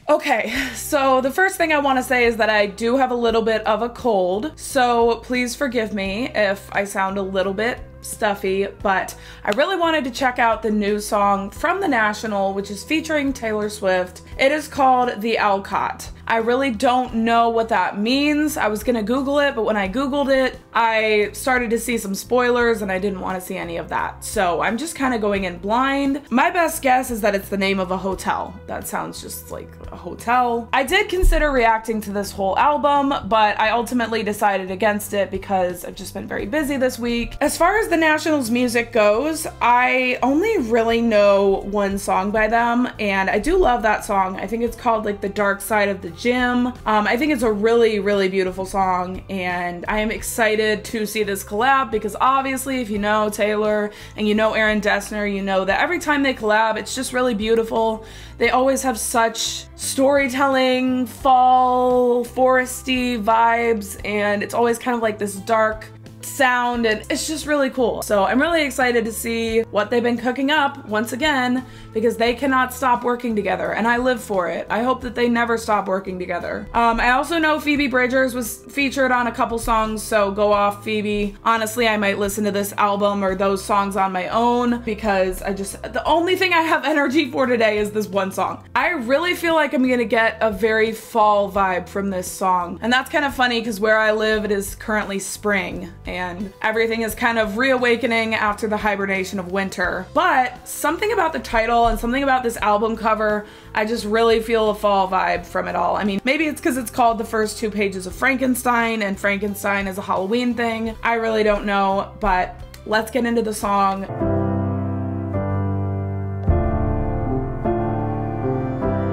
Okay, so the first thing I want to say is that I do have a little bit of a cold, so please forgive me if I sound a little bit stuffy, but I really wanted to check out the new song from The National, which is featuring Taylor Swift. It is called The Alcott. I really don't know what that means. I was gonna Google it, but when I Googled it, I started to see some spoilers and I didn't want to see any of that. So I'm just kind of going in blind. My best guess is that it's the name of a hotel. That sounds just like a hotel. I did consider reacting to this whole album, but I ultimately decided against it because I've just been very busy this week. As far as The National's music goes, I only really know one song by them, and I do love that song. I think it's called like The Dark Side of the Gym. I think it's a really, really beautiful song, and I am excited to see this collab because obviously if you know Taylor and you know Aaron Dessner, you know that every time they collab, it's just really beautiful. They always have such storytelling, fall, foresty vibes, and it's always kind of like this dark sound, and it's just really cool. So I'm really excited to see what they've been cooking up once again, because they cannot stop working together and I live for it. I hope that they never stop working together. I also know Phoebe Bridgers was featured on a couple songs, so go off Phoebe. Honestly, I might listen to this album or those songs on my own because the only thing I have energy for today is this one song. I really feel like I'm gonna get a very fall vibe from this song, and that's kind of funny because where I live, it is currently spring and everything is kind of reawakening after the hibernation of winter. But something about the title and something about this album cover, I just really feel a fall vibe from it all. I mean, maybe it's because it's called The First Two Pages of Frankenstein, and Frankenstein is a Halloween thing. I really don't know, but let's get into the song.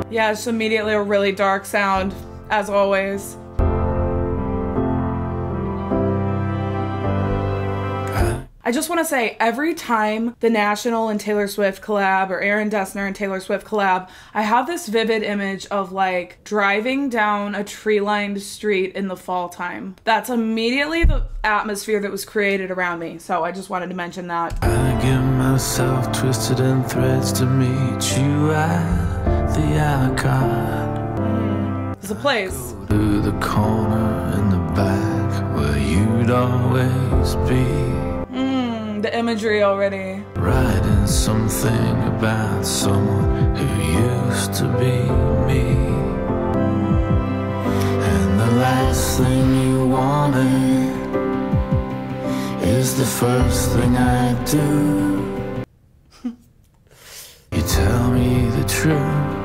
Yeah, it's immediately a really dark sound, as always. I just want to say, every time The National and Taylor Swift collab, or Aaron Dessner and Taylor Swift collab, I have this vivid image of like driving down a tree-lined street in the fall time. That's immediately the atmosphere that was created around me, so I just wanted to mention that. I get myself twisted in threads to meet you at the Alcott. There's a place. Go to the corner in the back where you'd always be. The imagery already. Writing something about someone who used to be me. And the last thing you wanted is the first thing I do. You tell me the truth.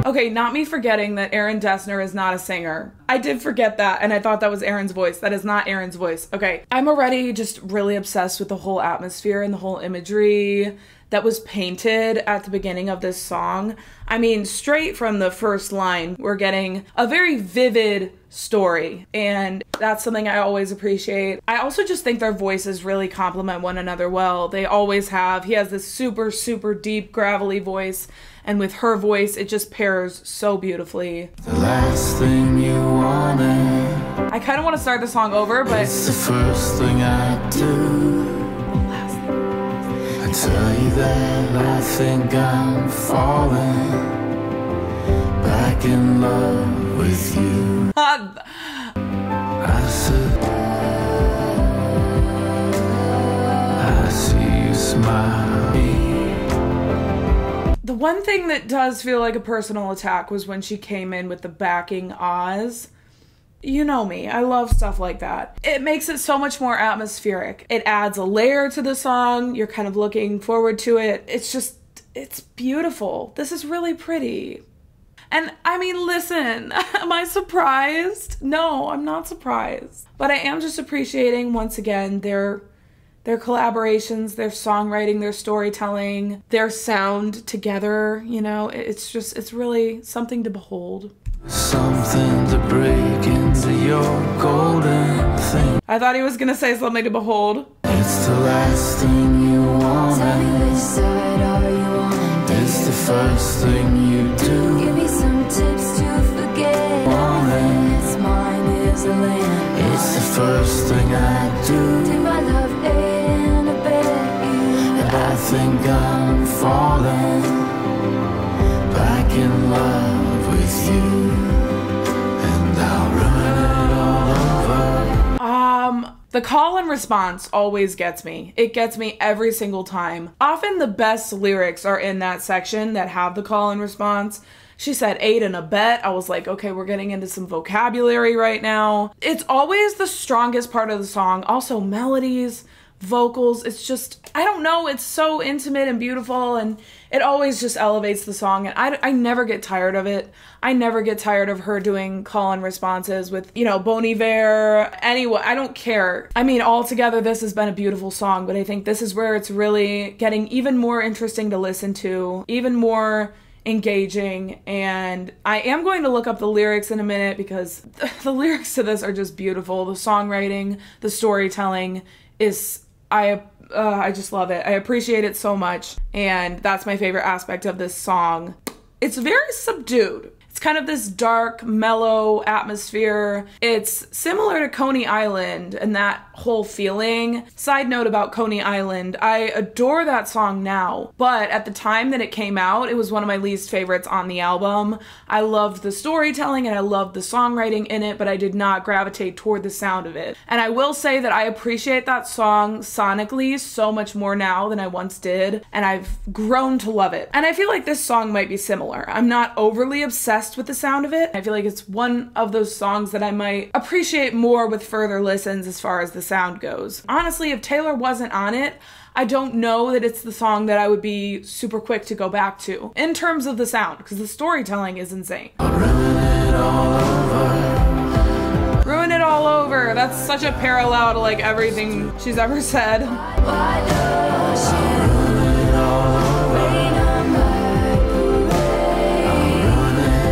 Okay, not me forgetting that Aaron Dessner is not a singer. I did forget that, and I thought that was Aaron's voice. That is not Aaron's voice. Okay, I'm already just really obsessed with the whole atmosphere and the whole imagery that was painted at the beginning of this song. I mean, straight from the first line, we're getting a very vivid story, and that's something I always appreciate. I also just think their voices really complement one another well. They always have. He has this super, super deep, gravelly voice, and with her voice, it just pairs so beautifully. The last thing you wanted. I kind of want to start the song over, but it's the first thing I do. I tell you that I think I'm falling back in love with you. I said, I see you smile. The one thing that does feel like a personal attack was when she came in with the backing Oz. You know me, I love stuff like that. It makes it so much more atmospheric. It adds a layer to the song. You're kind of looking forward to it. It's beautiful. This is really pretty. And I mean, listen, am I surprised? No, I'm not surprised. But I am just appreciating, once again, their collaborations, their songwriting, their storytelling, their sound together, you know, it's really something to behold. Something to break into your golden thing. I thought he was gonna say something to behold. It's the last thing you want. Tell me which side are you on? It's the first thing you do. Give me some tips to forget. It's mine is the land. It's the first thing I do. Take my love and I bet you. I think I'm falling back in love. The call and response always gets me. It gets me every single time. Often the best lyrics are in that section that have the call and response. She said aid and abet. I was like, okay, we're getting into some vocabulary right now. It's always the strongest part of the song. Also melodies, vocals. It's just, I don't know. It's so intimate and beautiful, and it always just elevates the song. And I never get tired of it. I never get tired of her doing call and responses with, you know, Bon Iver, anyone. I don't care. I mean, altogether, this has been a beautiful song, but I think this is where it's really getting even more interesting to listen to, even more engaging. And I am going to look up the lyrics in a minute because the lyrics to this are just beautiful. The songwriting, the storytelling is, I just love it. I appreciate it so much. And that's my favorite aspect of this song. It's very subdued. It's kind of this dark, mellow atmosphere. It's similar to Coney Island and that whole feeling. Side note about Coney Island, I adore that song now, but at the time that it came out, it was one of my least favorites on the album. I loved the storytelling and I loved the songwriting in it, but I did not gravitate toward the sound of it. And I will say that I appreciate that song sonically so much more now than I once did, and I've grown to love it. And I feel like this song might be similar. I'm not overly obsessed with the sound of it. I feel like it's one of those songs that I might appreciate more with further listens as far as the sound goes. Honestly, if Taylor wasn't on it, I don't know that it's the song that I would be super quick to go back to in terms of the sound, because the storytelling is insane. Ruin it all over. Ruin it all over. That's such a parallel to like everything she's ever said. Why does she Ruin it all over. rain on my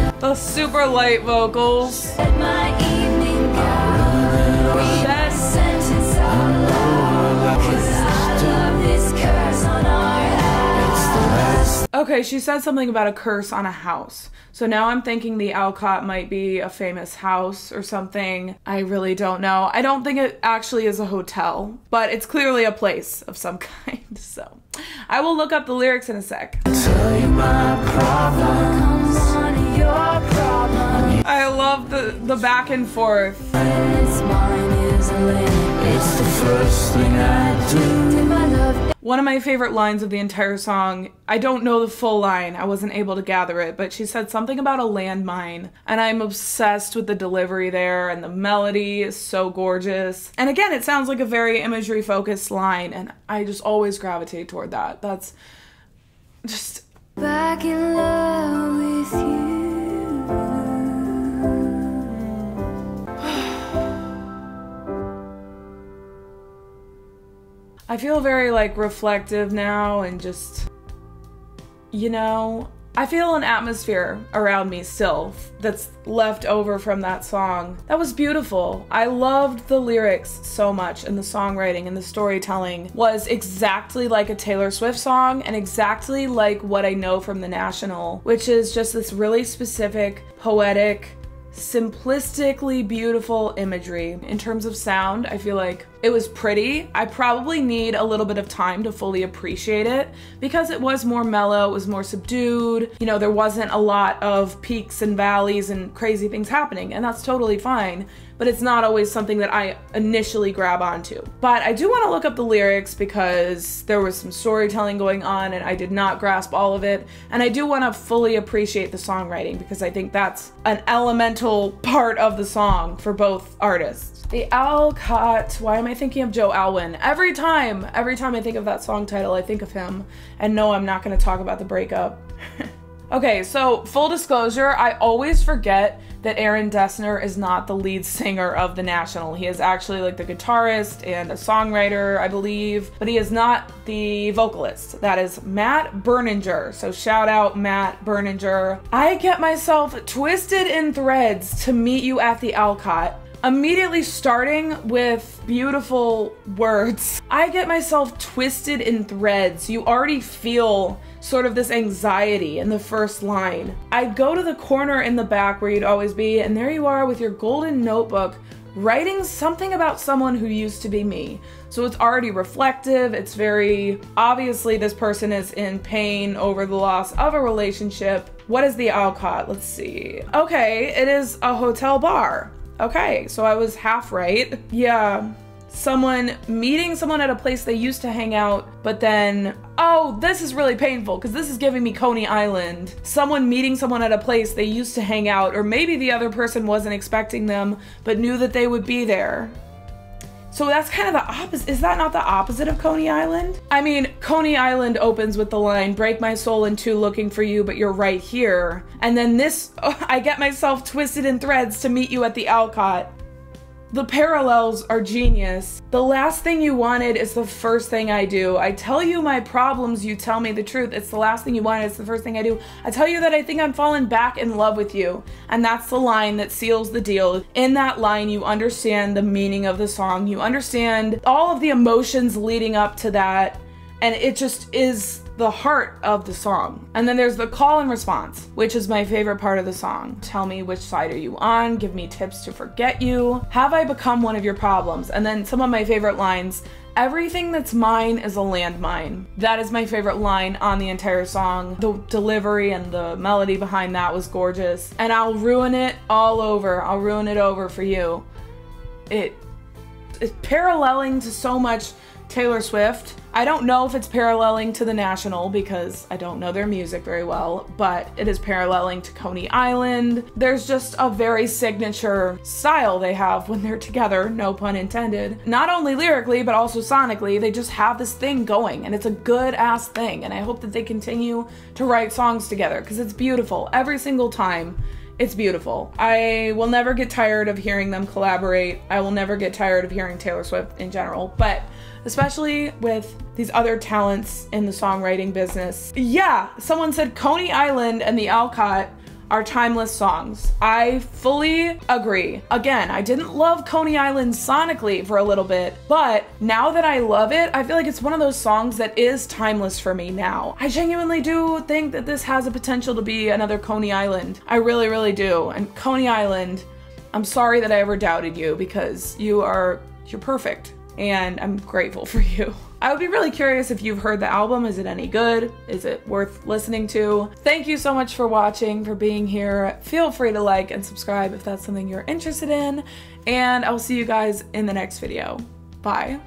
parade? The super light vocals. At my evening gown, read a sentence out loud, 'cause I love this curse on our house. Okay, she said something about a curse on a house. So now I'm thinking the Alcott might be a famous house or something. I really don't know. I don't think it actually is a hotel, but it's clearly a place of some kind. So I will look up the lyrics in a sec. Tell you my problem. Comes on your problem. I love the back and forth. It's mine is a land. It's the first thing I do. Did my love One of my favorite lines of the entire song, I don't know the full line, I wasn't able to gather it, but she said something about a landmine, and I'm obsessed with the delivery there, and the melody is so gorgeous. And again, it sounds like a very imagery-focused line, and I just always gravitate toward that. That's just... back in love with you? I feel very like reflective now and just, you know, I feel an atmosphere around me still that's left over from that song. That was beautiful. I loved the lyrics so much, and the songwriting and the storytelling was exactly like a Taylor Swift song and exactly like what I know from The National, which is just this really specific, poetic, simplistically beautiful imagery. In terms of sound, I feel like it was pretty. I probably need a little bit of time to fully appreciate it because it was more mellow, it was more subdued. You know, there wasn't a lot of peaks and valleys and crazy things happening, and that's totally fine, but it's not always something that I initially grab onto. But I do want to look up the lyrics because there was some storytelling going on and I did not grasp all of it, and I do want to fully appreciate the songwriting because I think that's an elemental part of the song for both artists. The Alcott, why am I thinking of Joe Alwyn? Every time I think of that song title, I think of him. And no, I'm not gonna talk about the breakup. Okay, so full disclosure, I always forget that Aaron Dessner is not the lead singer of The National. He is actually like the guitarist and a songwriter, I believe, but he is not the vocalist. That is Matt Berninger. So shout out Matt Berninger. I get myself twisted in threads to meet you at the Alcott. Immediately starting with beautiful words. I get myself twisted in threads. You already feel sort of this anxiety in the first line. I'd go to the corner in the back where you'd always be, and there you are with your golden notebook, writing something about someone who used to be me. So it's already reflective. It's very obviously this person is in pain over the loss of a relationship. What is the Alcott? Let's see. Okay, it is a hotel bar. Okay, so I was half right. Yeah, someone meeting someone at a place they used to hang out, but then, oh, this is really painful because this is giving me Coney Island. Someone meeting someone at a place they used to hang out, or maybe the other person wasn't expecting them, but knew that they would be there. So that's kind of the opposite. Is that not the opposite of Coney Island? I mean, Coney Island opens with the line, break my soul in two looking for you, but you're right here. And then this, I get myself twisted in threads to meet you at the Alcott. The parallels are genius. The last thing you wanted is the first thing I do. I tell you my problems, you tell me the truth. It's the last thing you wanted, it's the first thing I do. I tell you that I think I'm falling back in love with you. And that's the line that seals the deal. In that line, you understand the meaning of the song. You understand all of the emotions leading up to that. And it just is the heart of the song. And then there's the call and response, which is my favorite part of the song. Tell me which side are you on? Give me tips to forget you. Have I become one of your problems? And then some of my favorite lines. Everything that's mine is a landmine. That is my favorite line on the entire song. The delivery and the melody behind that was gorgeous. And I'll ruin it all over. I'll ruin it over for you. It's paralleling to so much Taylor Swift. I don't know if it's paralleling to The National because I don't know their music very well, but it is paralleling to Coney Island. There's just a very signature style they have when they're together, no pun intended. Not only lyrically, but also sonically, they just have this thing going, and it's a good ass thing, and I hope that they continue to write songs together because it's beautiful every single time. It's beautiful. I will never get tired of hearing them collaborate. I will never get tired of hearing Taylor Swift in general, but especially with these other talents in the songwriting business. Yeah, someone said Coney Island and the Alcott are timeless songs. I fully agree. Again, I didn't love Coney Island sonically for a little bit, but now that I love it, I feel like it's one of those songs that is timeless for me now. I genuinely do think that this has a potential to be another Coney Island. I really, really do. And Coney Island, I'm sorry that I ever doubted you because you're perfect. And I'm grateful for you. I would be really curious if you've heard the album. Is it any good? Is it worth listening to? Thank you so much for watching, for being here. Feel free to like and subscribe if that's something you're interested in. And I will see you guys in the next video. Bye.